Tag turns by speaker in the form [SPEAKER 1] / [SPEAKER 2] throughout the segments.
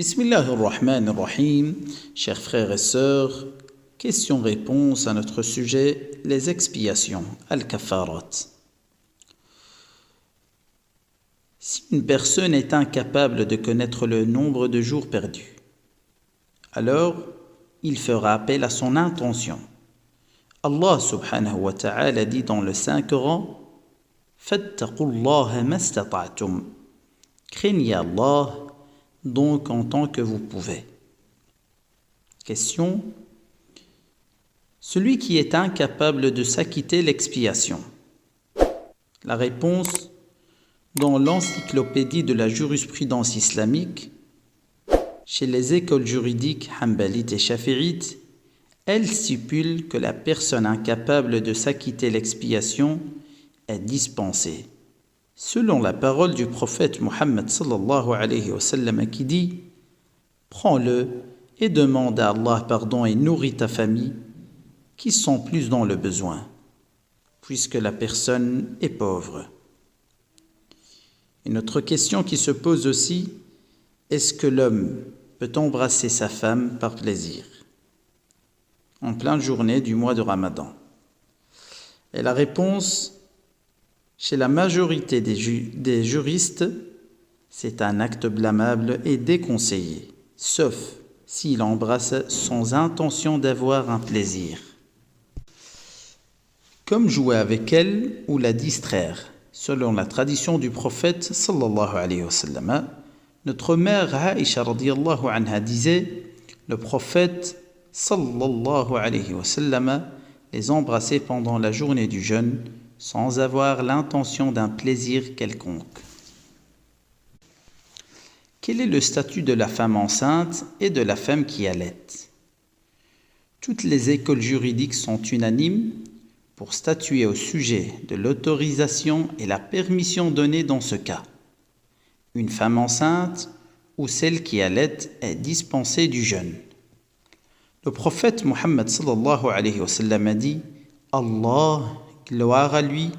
[SPEAKER 1] Bismillahir-Rahmanir-Rahim. Chers frères et sœurs, question-réponse à notre sujet, les expiations, al-kafarat. Si une personne est incapable de connaître le nombre de jours perdus, alors il fera appel à son intention. Allah subhanahu wa ta'ala dit dans le Saint-Coran, « Fattaqullaha mastata'tum » Craignez Allah donc en tant que vous pouvez. Question. Celui qui est incapable de s'acquitter l'expiation. La réponse. Dans l'encyclopédie de la jurisprudence islamique, chez les écoles juridiques hanbalites et shafi'ites, elle stipule que la personne incapable de s'acquitter l'expiation est dispensée. Selon la parole du prophète Muhammad sallallahu alayhi wa sallam qui dit « Prends-le et demande à Allah pardon et nourris ta famille qui sont plus dans le besoin, puisque la personne est pauvre. » Une autre question qui se pose aussi, est-ce que l'homme peut embrasser sa femme par plaisir en pleine journée du mois de Ramadan? Et la réponse, chez la majorité des juristes, c'est un acte blâmable et déconseillé, sauf s'il embrasse sans intention d'avoir un plaisir, comme jouer avec elle ou la distraire. Selon la tradition du prophète sallallahu alayhi wa sallam, notre mère Aïcha radiyallahu anha disait, le prophète sallallahu alayhi wa sallam les embrassait pendant la journée du jeûne sans avoir l'intention d'un plaisir quelconque. Quel est le statut de la femme enceinte et de la femme qui allaite? Toutes les écoles juridiques sont unanimes pour statuer au sujet de l'autorisation et la permission donnée dans ce cas. Une femme enceinte ou celle qui allaite est dispensée du jeûne. Le prophète Muhammad sallallahu alayhi wa sallam a dit « Allah, gloire à lui,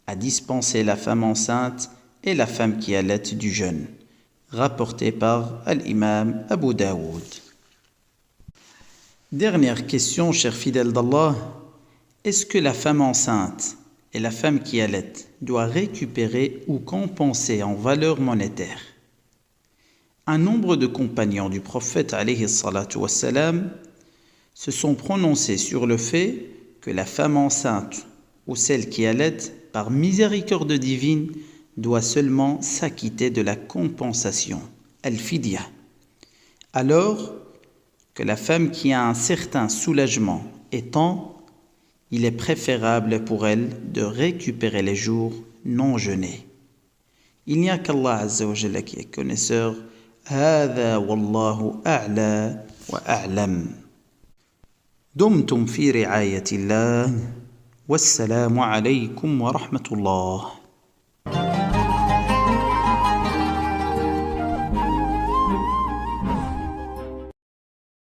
[SPEAKER 1] a dispensé la femme enceinte et la femme qui allaite du jeûne. » Rapporté par l'imam Abu Daoud. Dernière question, chers fidèles d'Allah. Est-ce que la femme enceinte et la femme qui allaite doivent récupérer ou compenser en valeur monétaire? Un nombre de compagnons du prophète alayhi salatu wassalam se sont prononcés sur le fait que la femme enceinte ou celle qui allaite, par miséricorde divine, doit seulement s'acquitter de la compensation, al-fidya, alors que la femme qui a un certain soulagement étant, il est préférable pour elle de récupérer les jours non jeûnés. Il n'y a qu'Allah Azza wa Jalla qui est connaisseur. هذا والله أعلى وأعلم. دمتم في رعاية الله والسلام عليكم ورحمة الله.